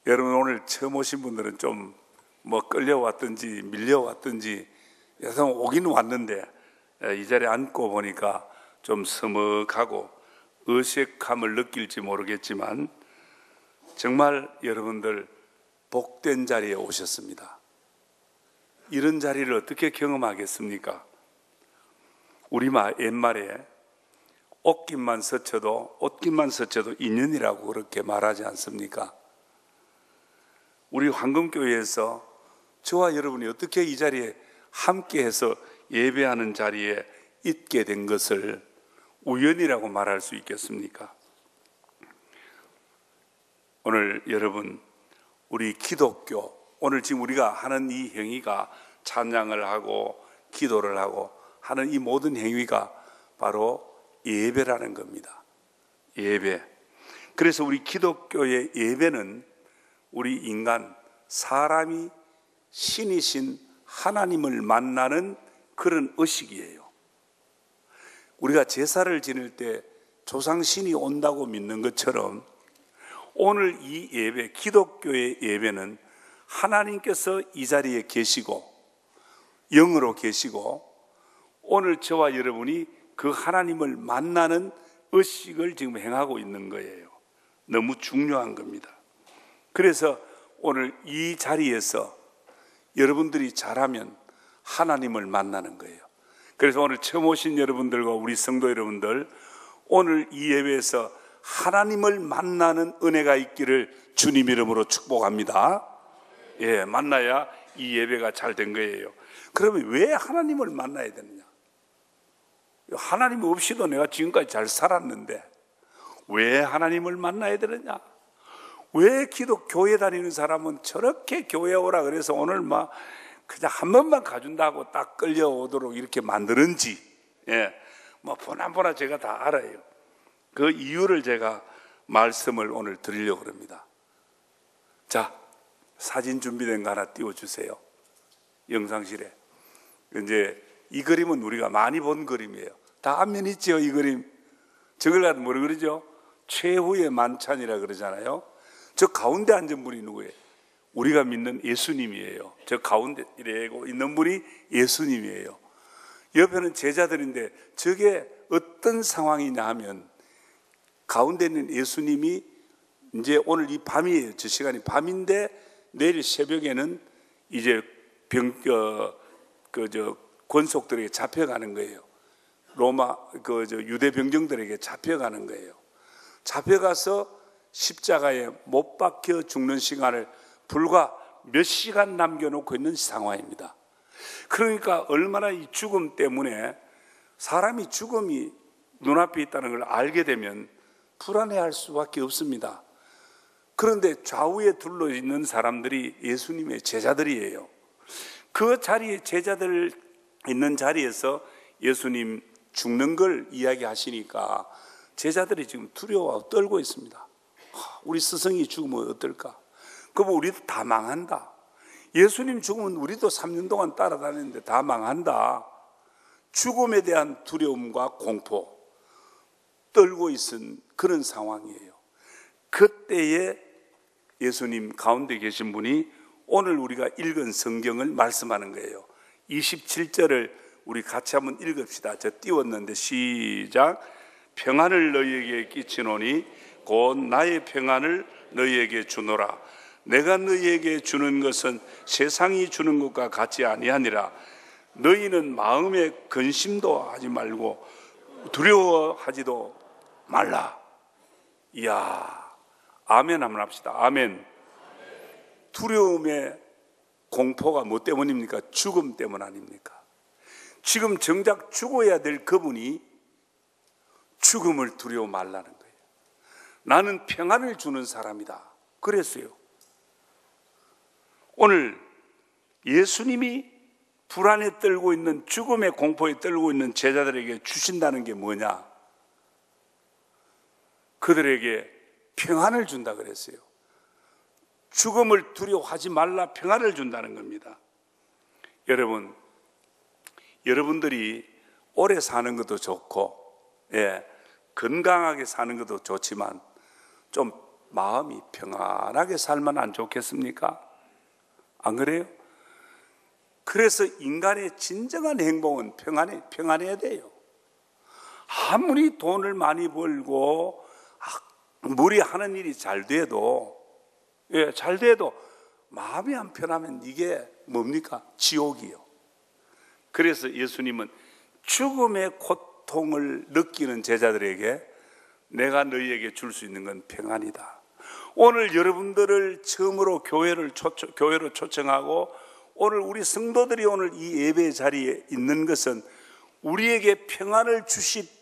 여러분 오늘 처음 오신 분들은 좀 뭐 끌려왔든지 밀려왔든지 여성 오긴 왔는데 이 자리에 앉고 보니까 좀 서먹하고 어색함을 느낄지 모르겠지만 정말 여러분들 복된 자리에 오셨습니다. 이런 자리를 어떻게 경험하겠습니까? 우리 옛말에 옷깃만 스쳐도 인연이라고 그렇게 말하지 않습니까? 우리 황금교회에서 저와 여러분이 어떻게 이 자리에 함께해서 예배하는 자리에 있게 된 것을 우연이라고 말할 수 있겠습니까? 오늘 여러분, 우리 기독교, 오늘 지금 우리가 하는 이 행위가 찬양을 하고 기도를 하고 하는 이 모든 행위가 바로 예배라는 겁니다. 예배. 그래서 우리 기독교의 예배는 우리 인간, 사람이 신이신 하나님을 만나는 그런 의식이에요. 우리가 제사를 지낼 때 조상신이 온다고 믿는 것처럼 오늘 이 예배, 기독교의 예배는 하나님께서 이 자리에 계시고 영으로 계시고 오늘 저와 여러분이 그 하나님을 만나는 의식을 지금 행하고 있는 거예요. 너무 중요한 겁니다. 그래서 오늘 이 자리에서 여러분들이 잘하면 하나님을 만나는 거예요. 그래서 오늘 처음 오신 여러분들과 우리 성도 여러분들, 오늘 이 예배에서 하나님을 만나는 은혜가 있기를 주님 이름으로 축복합니다. 예, 만나야 이 예배가 잘 된 거예요. 그러면 왜 하나님을 만나야 되느냐? 하나님 없이도 내가 지금까지 잘 살았는데 왜 하나님을 만나야 되느냐? 왜 교회 다니는 사람은 저렇게 교회 오라 그래서 오늘 막 그냥 한 번만 가준다고 딱 끌려오도록 이렇게 만드는지, 예, 뭐 보나보나 제가 다 알아요. 그 이유를 제가 말씀을 오늘 드리려고 합니다. 자, 사진 준비된 거 하나 띄워주세요. 영상실에. 이제 이 그림은 우리가 많이 본 그림이에요. 다 안면 있죠, 이 그림. 저걸 가지고 뭐라 그러죠? 최후의 만찬이라 그러잖아요. 저 가운데 앉은 분이 누구예요? 우리가 믿는 예수님이에요. 저 가운데 있는 분이 예수님이에요. 옆에는 제자들인데 저게 어떤 상황이냐 하면 가운데 있는 예수님이 이제 오늘 이 밤이에요. 저 시간이 밤인데 내일 새벽에는 이제 권속들에게 잡혀가는 거예요. 로마 유대 병정들에게 잡혀가는 거예요. 잡혀가서 십자가에 못 박혀 죽는 시간을 불과 몇 시간 남겨놓고 있는 상황입니다. 그러니까 얼마나 이 죽음 때문에 사람이 죽음이 눈앞에 있다는 걸 알게 되면 불안해할 수밖에 없습니다. 그런데 좌우에 둘러 있는 사람들이 예수님의 제자들이에요. 그 자리에 제자들 있는 자리에서 예수님 죽는 걸 이야기하시니까 제자들이 지금 두려워하고 떨고 있습니다. 우리 스승이 죽으면 어떨까? 그럼 우리도 다 망한다. 예수님 죽으면 우리도 3년 동안 따라다녔는데 다 망한다. 죽음에 대한 두려움과 공포 떨고 있은 그런 상황이에요. 그때에 예수님 가운데 계신 분이 오늘 우리가 읽은 성경을 말씀하는 거예요. 27절을 우리 같이 한번 읽읍시다. 저 띄웠는데 시작. 평안을 너희에게 끼치노니 곧 나의 평안을 너희에게 주노라. 내가 너희에게 주는 것은 세상이 주는 것과 같지 아니하니라. 너희는 마음에 근심도 하지 말고 두려워하지도 말라. 이야, 아멘 한번 합시다. 아멘. 두려움의 공포가 뭐 때문입니까? 죽음 때문 아닙니까? 지금 정작 죽어야 될 그분이 죽음을 두려워 말라는 거예요. 나는 평안을 주는 사람이다. 그랬어요. 오늘 예수님이 불안에 떨고 있는, 죽음의 공포에 떨고 있는 제자들에게 주신다는 게 뭐냐? 그들에게 평안을 준다 그랬어요. 죽음을 두려워하지 말라, 평안을 준다는 겁니다. 여러분, 여러분들이 오래 사는 것도 좋고, 예, 건강하게 사는 것도 좋지만 좀 마음이 평안하게 살면 안 좋겠습니까? 안 그래요? 그래서 인간의 진정한 행복은 평안해야 돼요. 아무리 돈을 많이 벌고 무리하는 일이 잘 돼도 마음이 안 편하면 이게 뭡니까? 지옥이요. 그래서 예수님은 죽음의 고통을 느끼는 제자들에게 내가 너희에게 줄 수 있는 건 평안이다. 오늘 여러분들을 처음으로 교회로 초청하고 오늘 우리 성도들이 오늘 이 예배 자리에 있는 것은 우리에게 평안을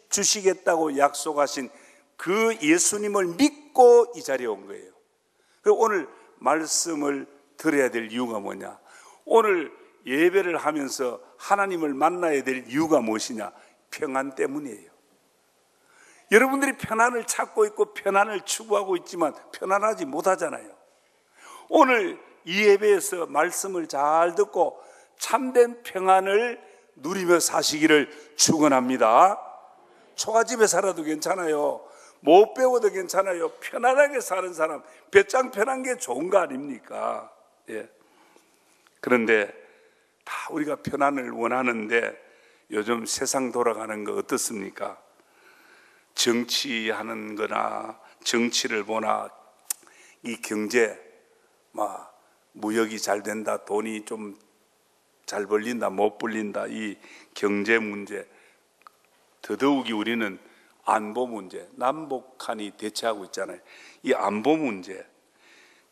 주시겠다고 약속하신 그 예수님을 믿고 이 자리에 온 거예요. 그리고 오늘 말씀을 들어야 될 이유가 뭐냐? 오늘 예배를 하면서 하나님을 만나야 될 이유가 무엇이냐? 평안 때문이에요. 여러분들이 평안을 찾고 있고 평안을 추구하고 있지만 편안하지 못하잖아요. 오늘 이 예배에서 말씀을 잘 듣고 참된 평안을 누리며 사시기를 축원합니다. 초가집에 살아도 괜찮아요. 못 배워도 괜찮아요. 편안하게 사는 사람, 배짱 편한 게 좋은 거 아닙니까? 예. 그런데 다 우리가 편안을 원하는데 요즘 세상 돌아가는 거 어떻습니까? 정치하는 거나 정치를 보나 이 경제, 무역이 잘 된다, 돈이 좀 잘 벌린다, 못 벌린다, 이 경제 문제, 더더욱이 우리는 안보 문제, 남북한이 대치하고 있잖아요. 이 안보 문제.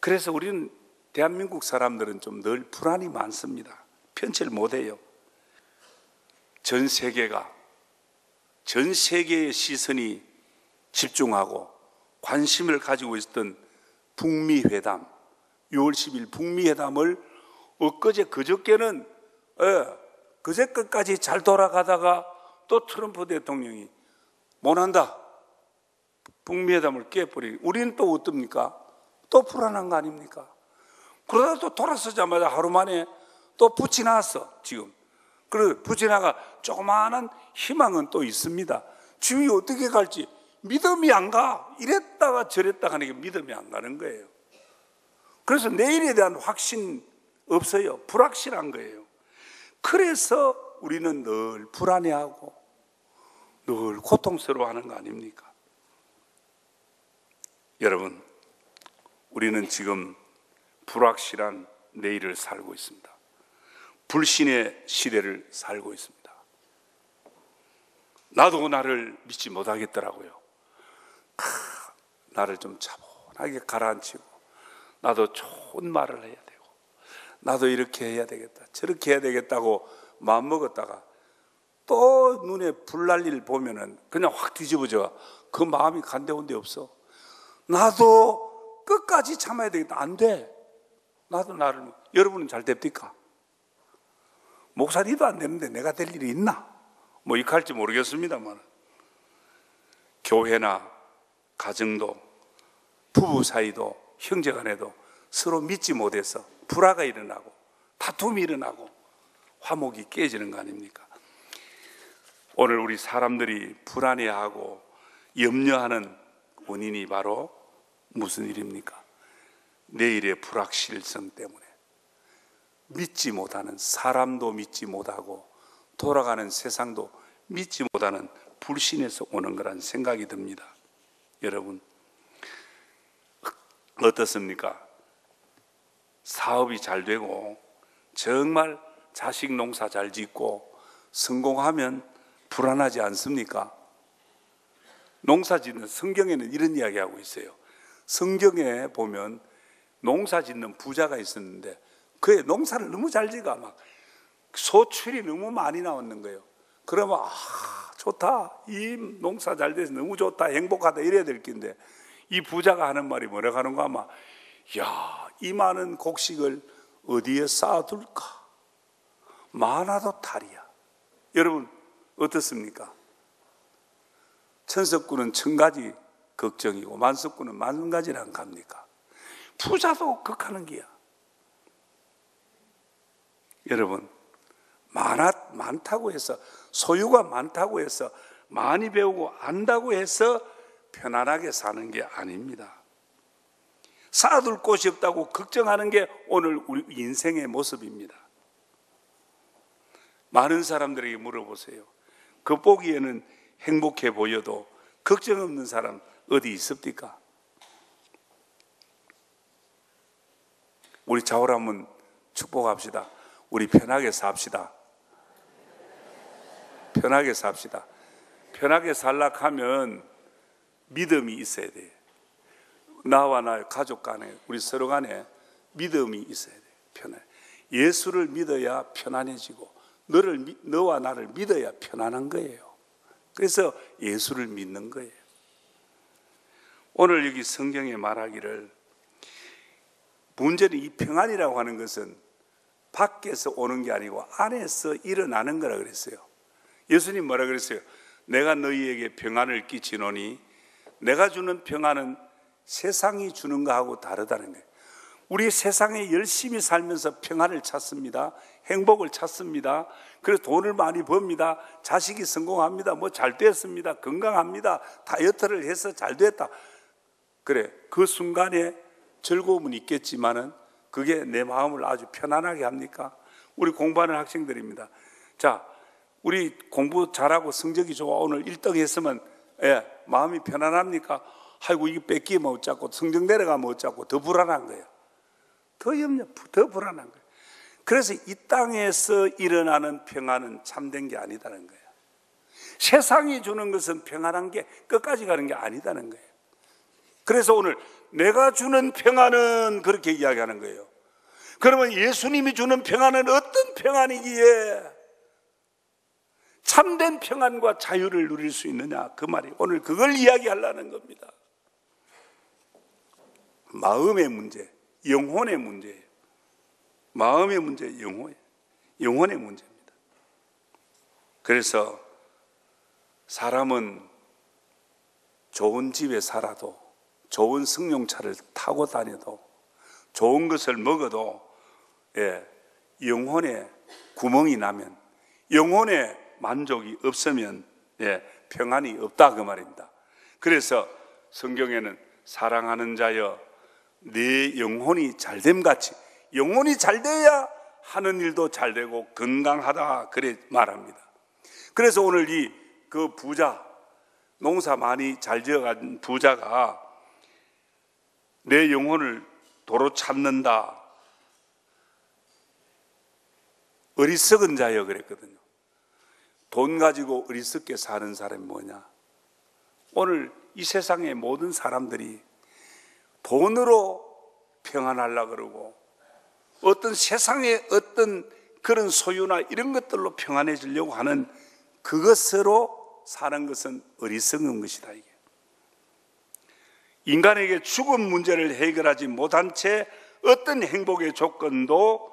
그래서 우리는 대한민국 사람들은 좀 늘 불안이 많습니다. 편치를 못해요. 전 세계의 시선이 집중하고 관심을 가지고 있었던 북미 회담, 6월 10일 북미 회담을 그저께는 그제 끝까지 잘 돌아가다가 또 트럼프 대통령이 못한다, 북미 회담을 깨버리고, 우리는 또 어떻습니까? 또 불안한 거 아닙니까? 그러다 또 돌아서자마자 하루 만에 또 붙이 나왔어. 지금 그리고 붙이 나가 조그마한 희망은 또 있습니다. 주위 어떻게 갈지 믿음이 안 가. 이랬다가 저랬다가 하는 게 믿음이 안 가는 거예요. 그래서 내일에 대한 확신 없어요. 불확실한 거예요. 그래서 우리는 늘 불안해하고 늘 고통스러워하는 거 아닙니까? 여러분, 우리는 지금 불확실한 내일을 살고 있습니다. 불신의 시대를 살고 있습니다. 나도 나를 믿지 못하겠더라고요. 나를 좀 차분하게 가라앉히고 나도 좋은 말을 해야 되고 나도 이렇게 해야 되겠다, 저렇게 해야 되겠다고 마음먹었다가 또 눈에 불날 일 보면은 그냥 확 뒤집어져. 그 마음이 간데온 데 없어. 나도 끝까지 참아야 되겠다. 안 돼. 나도 나를. 여러분은 잘 됩니까? 목사님도 안 되는데 내가 될 일이 있나? 이렇게 할지 모르겠습니다만, 교회나 가정도 부부 사이도 형제간에도 서로 믿지 못해서 불화가 일어나고 다툼이 일어나고 화목이 깨지는 거 아닙니까? 오늘 우리 사람들이 불안해하고 염려하는 원인이 바로 무슨 일입니까? 내일의 불확실성 때문에 믿지 못하는, 사람도 믿지 못하고 돌아가는 세상도 믿지 못하는 불신에서 오는 거란 생각이 듭니다. 여러분, 어떻습니까? 사업이 잘 되고 정말 자식 농사 잘 짓고 성공하면 불안하지 않습니까? 농사 짓는, 성경에는 이런 이야기하고 있어요. 성경에 보면 농사 짓는 부자가 있었는데 그의 농사를 너무 잘 지가 막 소출이 너무 많이 나왔는 거예요. 그러면 좋다, 이 농사 잘 돼서 너무 좋다, 행복하다 이래야 될 텐데 이 부자가 하는 말이 뭐라고 하는가 아마, 이 많은 곡식을 어디에 쌓아둘까? 많아도 탈이야. 여러분 어떻습니까? 천석구는 천 가지 걱정이고 만석구는 만 가지란 갑니까? 부자도 극하는 기야. 여러분, 많다고 해서, 소유가 많다고 해서, 많이 배우고 안다고 해서 편안하게 사는 게 아닙니다. 쌓아둘 곳이 없다고 걱정하는 게 오늘 우리 인생의 모습입니다. 많은 사람들에게 물어보세요. 겉보기에는 행복해 보여도 걱정 없는 사람 어디 있습니까? 우리 좌우를 한번 축복합시다. 우리 편하게 삽시다. 편하게 삽시다. 편하게 살려고 하면 믿음이 있어야 돼요. 나와 나 가족 간에, 우리 서로 간에 믿음이 있어야 돼요. 편해. 예수를 믿어야 편안해지고 너와 나를 믿어야 편안한 거예요. 그래서 예수를 믿는 거예요. 오늘 여기 성경에 말하기를, 문제는 이 평안이라고 하는 것은 밖에서 오는 게 아니고 안에서 일어나는 거라 그랬어요. 예수님 뭐라 그랬어요? 내가 너희에게 평안을 끼치노니, 내가 주는 평안은 세상이 주는 거하고 다르다는 거예요. 우리 세상에 열심히 살면서 평안을 찾습니다. 행복을 찾습니다. 그래서 돈을 많이 법니다. 자식이 성공합니다. 뭐 잘 됐습니다. 건강합니다. 다이어트를 해서 잘 됐다. 그래, 그 순간에 즐거움은 있겠지만은 그게 내 마음을 아주 편안하게 합니까? 우리 공부하는 학생들입니다. 자, 우리 공부 잘하고 성적이 좋아 오늘 1등 했으면 마음이 편안합니까? 아이고 이게 뺏기면 어쩌고, 성적 내려가면 어쩌고, 더 불안한 거예요. 더 염려, 더 불안한 거예요. 그래서 이 땅에서 일어나는 평안은 참된 게 아니다는 거예요. 세상이 주는 것은 평안한 게 끝까지 가는 게 아니다는 거예요. 그래서 오늘 내가 주는 평안은 그렇게 이야기하는 거예요. 그러면 예수님이 주는 평안은 어떤 평안이기에 참된 평안과 자유를 누릴 수 있느냐, 그 말이 오늘 그걸 이야기하려는 겁니다. 마음의 문제, 영혼의 문제예요. 마음의 문제, 영혼의 문제입니다. 그래서 사람은 좋은 집에 살아도, 좋은 승용차를 타고 다녀도, 좋은 것을 먹어도 영혼에 구멍이 나면, 영혼에 만족이 없으면 평안이 없다 그 말입니다. 그래서 성경에는 사랑하는 자여 내 영혼이 잘됨 같이, 영혼이 잘돼야 하는 일도 잘되고 건강하다 그래 말합니다. 그래서 오늘 그 부자, 농사 많이 잘 지어간 부자가 내 영혼을 도로 찾는다, 어리석은 자여 그랬거든요. 돈 가지고 어리석게 사는 사람이 뭐냐? 오늘 이 세상의 모든 사람들이 돈으로 평안하려고 그러고 어떤 세상의 어떤 그런 소유나 이런 것들로 평안해지려고 하는 그것으로 사는 것은 어리석은 것이다. 이게 인간에게 죽음 문제를 해결하지 못한 채 어떤 행복의 조건도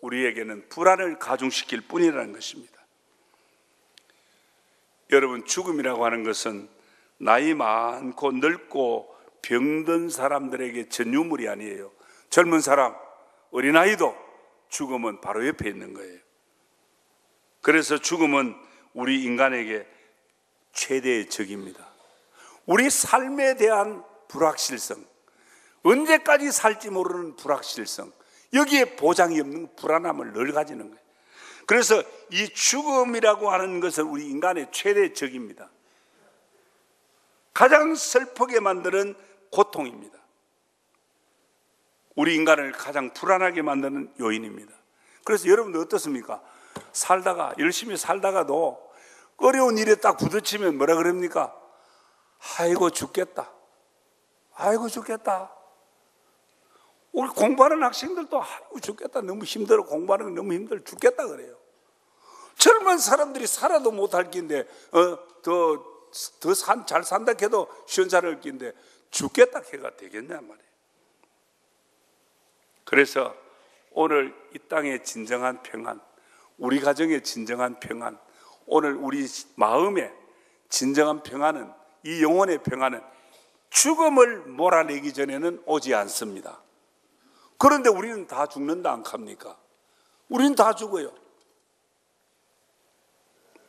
우리에게는 불안을 가중시킬 뿐이라는 것입니다. 여러분, 죽음이라고 하는 것은 나이 많고 늙고 병든 사람들에게 전유물이 아니에요. 젊은 사람, 어린아이도 죽음은 바로 옆에 있는 거예요. 그래서 죽음은 우리 인간에게 최대의 적입니다. 우리 삶에 대한 불확실성, 언제까지 살지 모르는 불확실성, 여기에 보장이 없는 불안함을 늘 가지는 거예요. 그래서 이 죽음이라고 하는 것은 우리 인간의 최대 적입니다. 가장 슬프게 만드는 고통입니다. 우리 인간을 가장 불안하게 만드는 요인입니다. 그래서 여러분들 어떻습니까? 살다가, 열심히 살다가도 어려운 일에 딱 부딪히면 뭐라 그럽니까? 아이고 죽겠다, 아이고 죽겠다. 우리 공부하는 학생들도 아이고 죽겠다, 너무 힘들어, 공부하는 건 너무 힘들어, 죽겠다 그래요. 젊은 사람들이 살아도 못할 낀데 더 잘 산다 해도 시원찮을 낀데 죽겠다 해가 되겠냐 말이에요. 그래서 오늘 이 땅의 진정한 평안, 우리 가정의 진정한 평안, 오늘 우리 마음의 진정한 평안은, 이 영혼의 평안은 죽음을 몰아내기 전에는 오지 않습니다. 그런데 우리는 다 죽는다 안 합니까? 우리는 다 죽어요.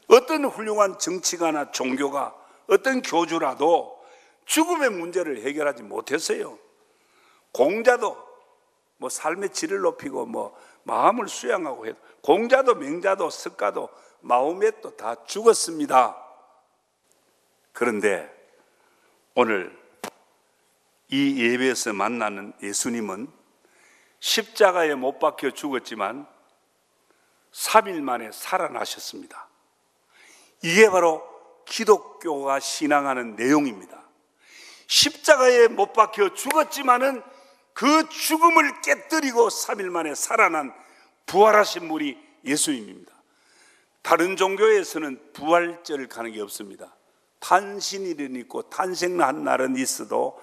어떤 훌륭한 정치가나 종교가, 어떤 교주라도 죽음의 문제를 해결하지 못했어요. 공자도 뭐 삶의 질을 높이고 뭐 마음을 수양하고 해도 공자도 명자도 석가도 마호멧도 다 죽었습니다. 그런데 오늘 이 예배에서 만나는 예수님은 십자가에 못 박혀 죽었지만 3일 만에 살아나셨습니다. 이게 바로 기독교가 신앙하는 내용입니다. 십자가에 못 박혀 죽었지만은 그 죽음을 깨뜨리고 3일 만에 살아난 부활하신 분이 예수님입니다. 다른 종교에서는 부활절 가는 게 없습니다. 탄신일은 있고 탄생한 날은 있어도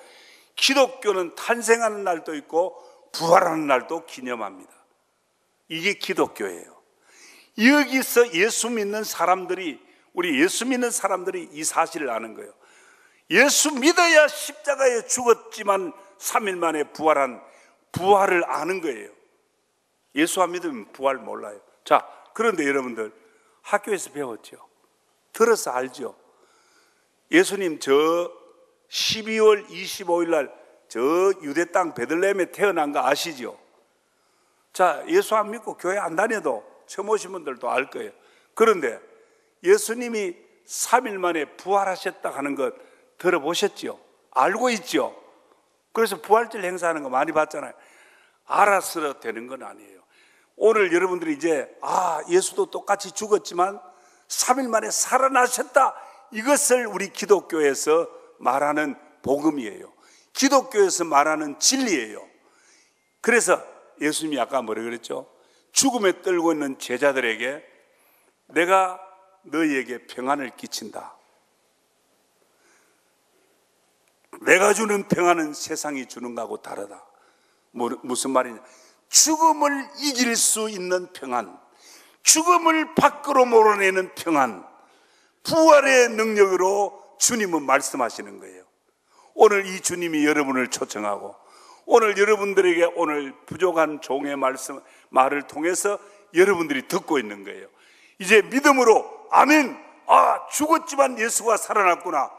기독교는 탄생하는 날도 있고 부활하는 날도 기념합니다. 이게 기독교예요. 여기서 예수 믿는 사람들이, 우리 예수 믿는 사람들이 이 사실을 아는 거예요. 예수 믿어야 십자가에 죽었지만 3일 만에 부활한 부활을 아는 거예요. 예수 안 믿으면 부활 몰라요. 자, 그런데 여러분들 학교에서 배웠죠? 들어서 알죠? 예수님 저 12월 25일 날 저 유대 땅 베들레헴에 태어난 거 아시죠? 자, 예수 안 믿고 교회 안 다녀도 처음 오신 분들도 알 거예요. 그런데 예수님이 3일 만에 부활하셨다 하는 것 들어보셨죠? 알고 있죠? 그래서 부활절 행사하는 거 많이 봤잖아요. 알아서 되는 건 아니에요. 오늘 여러분들이 이제 예수도 똑같이 죽었지만 3일 만에 살아나셨다, 이것을 우리 기독교에서 말하는 복음이에요. 기독교에서 말하는 진리예요. 그래서 예수님이 아까 뭐라 그랬죠? 죽음에 떨고 있는 제자들에게 내가 너희에게 평안을 끼친다. 내가 주는 평안은 세상이 주는 거하고 다르다. 무슨 말이냐? 죽음을 이길 수 있는 평안, 죽음을 밖으로 몰아내는 평안, 부활의 능력으로 주님은 말씀하시는 거예요. 오늘 이 주님이 여러분을 초청하고 오늘 여러분들에게 오늘 부족한 종의 말을 통해서 여러분들이 듣고 있는 거예요. 이제 믿음으로 아멘, 죽었지만 예수가 살아났구나,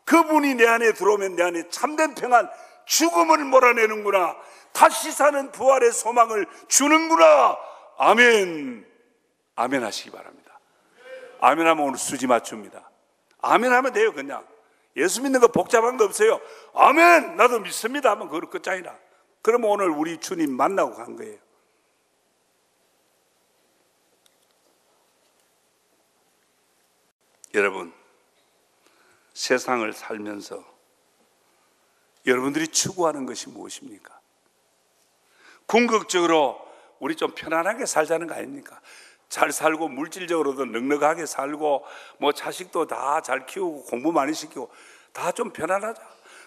그분이 내 안에 들어오면 내 안에 참된 평안, 죽음을 몰아내는구나, 다시 사는 부활의 소망을 주는구나. 아멘. 아멘 하시기 바랍니다. 아멘 하면 오늘 수지 맞춥니다. 아멘 하면 돼요. 그냥 예수 믿는 거 복잡한 거 없어요. 아멘, 나도 믿습니다 하면 그걸 끝장이라. 그러면 오늘 우리 주님 만나고 간 거예요. 여러분, 세상을 살면서 여러분들이 추구하는 것이 무엇입니까? 궁극적으로 우리 좀 편안하게 살자는 거 아닙니까? 잘 살고 물질적으로도 넉넉하게 살고 뭐 자식도 다 잘 키우고 공부 많이 시키고 다 좀 편안하자.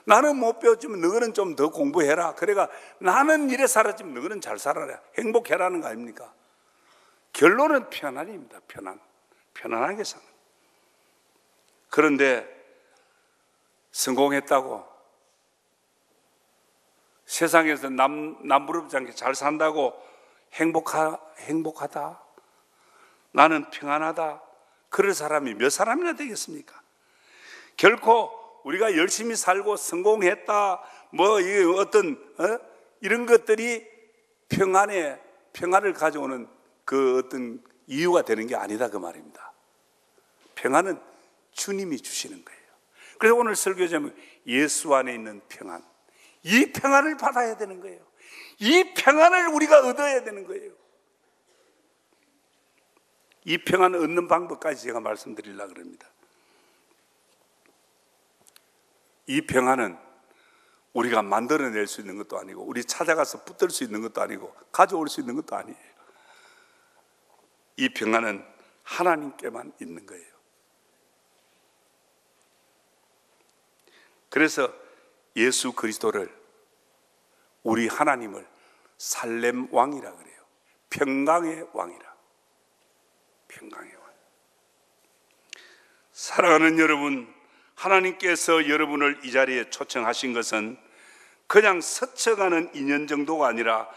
나는 못 배웠지만 너는 좀 더 공부해라. 그래가 나는 이래 살았지만 너는 잘 살아라. 행복해라는 거 아닙니까? 결론은 편안입니다. 편안하게 사는. 그런데 성공했다고 세상에서 남부럽지 않게 잘 산다고 행복하다, 나는 평안하다, 그럴 사람이 몇 사람이나 되겠습니까? 결코 우리가 열심히 살고 성공했다, 뭐 이런 것들이 평안을 가져오는 그 어떤 이유가 되는 게 아니다, 그 말입니다. 평안은 주님이 주시는 거예요. 그래서 오늘 설교 제목, 예수 안에 있는 평안. 이 평안을 받아야 되는 거예요. 이 평안을 우리가 얻어야 되는 거예요. 이 평안을 얻는 방법까지 제가 말씀드리려고 합니다. 이 평안은 우리가 만들어낼 수 있는 것도 아니고 우리 찾아가서 붙들 수 있는 것도 아니고 가져올 수 있는 것도 아니에요. 이 평안은 하나님께만 있는 거예요. 그래서 예수 그리스도를, 우리 하나님을 살렘 왕이라 그래요. 평강의 왕이라. 평강의 왕. 사랑하는 여러분, 하나님께서 여러분을 이 자리에 초청하신 것은 그냥 스쳐가는 인연 정도가 아니라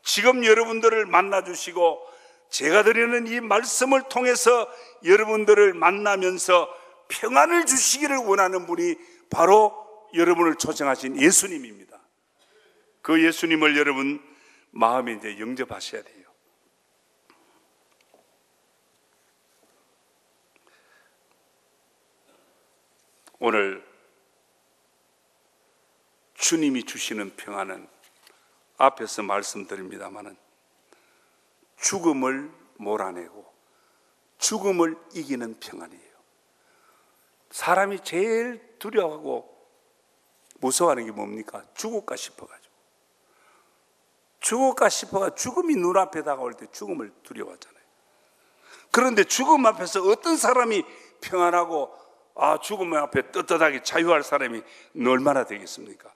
지금 여러분들을 만나주시고 제가 드리는 이 말씀을 통해서 여러분들을 만나면서 평안을 주시기를 원하는 분이 바로 여러분을 초청하신 예수님입니다. 그 예수님을 여러분 마음에 이제 영접하셔야 돼요. 오늘 주님이 주시는 평안은 앞에서 말씀드립니다마는 죽음을 몰아내고 죽음을 이기는 평안이에요. 사람이 제일 두려워하고 무서워하는 게 뭡니까? 죽을까 싶어가지고. 죽을까 싶어가 죽음이 눈앞에 다가올 때 죽음을 두려워하잖아요. 그런데 죽음 앞에서 어떤 사람이 평안하고 죽음 앞에 떳떳하게 자유할 사람이 얼마나 되겠습니까?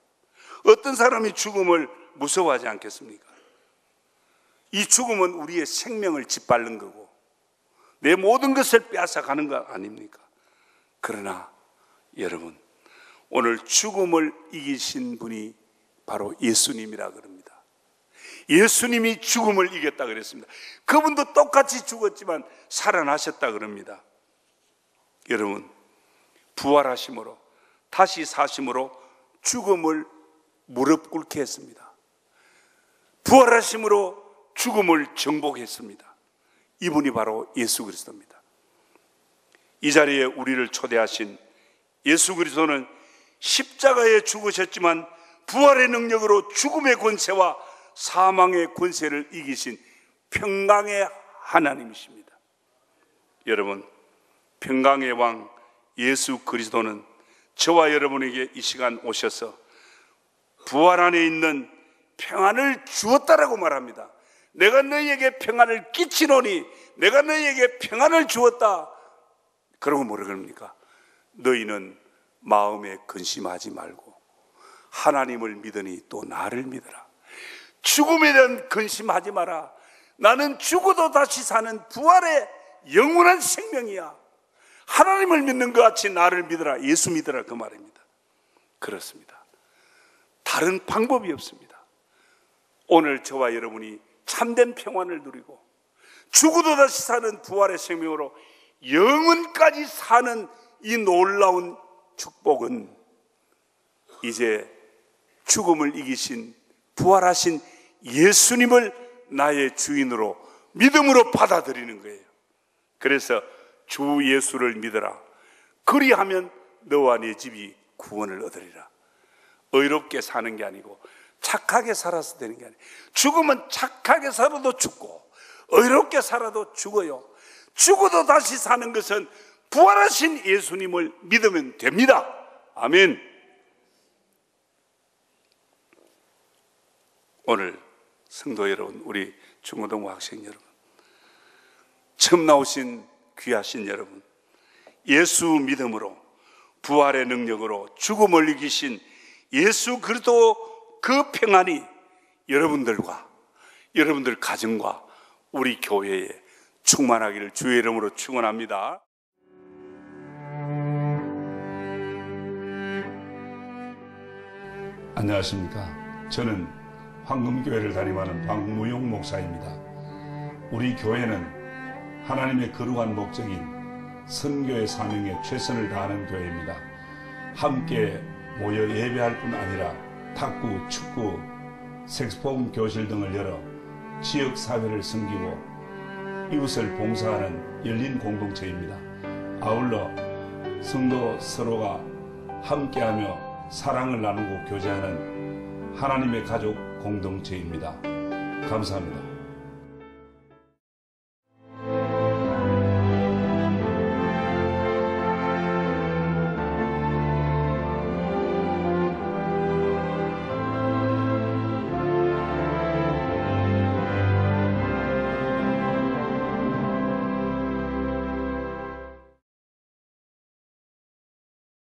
어떤 사람이 죽음을 무서워하지 않겠습니까? 이 죽음은 우리의 생명을 짓밟는 거고 내 모든 것을 빼앗아가는 거 아닙니까? 그러나 여러분, 오늘 죽음을 이기신 분이 바로 예수님이라 그럽니다. 예수님이 죽음을 이겼다 그랬습니다. 그분도 똑같이 죽었지만 살아나셨다 그럽니다. 여러분, 부활하심으로 다시 사심으로 죽음을 무릎 꿇게 했습니다. 부활하심으로 죽음을 정복했습니다. 이분이 바로 예수 그리스도입니다. 이 자리에 우리를 초대하신 예수 그리스도는 십자가에 죽으셨지만 부활의 능력으로 죽음의 권세와 사망의 권세를 이기신 평강의 하나님이십니다. 여러분, 평강의 왕 예수 그리스도는 저와 여러분에게 이 시간 오셔서 부활 안에 있는 평안을 주었다라고 말합니다. 내가 너희에게 평안을 끼치노니 내가 너희에게 평안을 주었다. 그러고 뭐라 그럽니까? 너희는 마음에 근심하지 말고 하나님을 믿으니 또 나를 믿어라. 죽음에 대한 근심하지 마라. 나는 죽어도 다시 사는 부활의 영원한 생명이야. 하나님을 믿는 것 같이 나를 믿어라. 예수 믿어라, 그 말입니다. 그렇습니다. 다른 방법이 없습니다. 오늘 저와 여러분이 참된 평안을 누리고 죽어도 다시 사는 부활의 생명으로 영원까지 사는 이 놀라운 축복은 이제 죽음을 이기신 부활하신 예수님을 나의 주인으로 믿음으로 받아들이는 거예요. 그래서 주 예수를 믿어라. 그리하면 너와 네 집이 구원을 얻으리라. 의롭게 사는 게 아니고 착하게 살아서 되는 게 아니에요. 죽음은 착하게 살아도 죽고 의롭게 살아도 죽어요. 죽어도 다시 사는 것은 부활하신 예수님을 믿으면 됩니다. 아멘. 오늘 성도 여러분, 우리 중고등부 학생 여러분, 처음 나오신 귀하신 여러분, 예수 믿음으로 부활의 능력으로 죽음을 이기신 예수 그리스도 그 평안이 여러분들과 여러분들 가정과 우리 교회에 충만하기를 주의 이름으로 축원합니다. 안녕하십니까. 저는 황금교회를 담임하는 박무용 목사입니다. 우리 교회는 하나님의 거룩한 목적인 선교의 사명에 최선을 다하는 교회입니다. 함께 모여 예배할 뿐 아니라 탁구, 축구, 색소폰 교실 등을 열어 지역사회를 섬기고 이웃을 봉사하는 열린 공동체입니다. 아울러 성도 서로가 함께하며 사랑을 나누고 교제하는 하나님의 가족 공동체입니다. 감사합니다.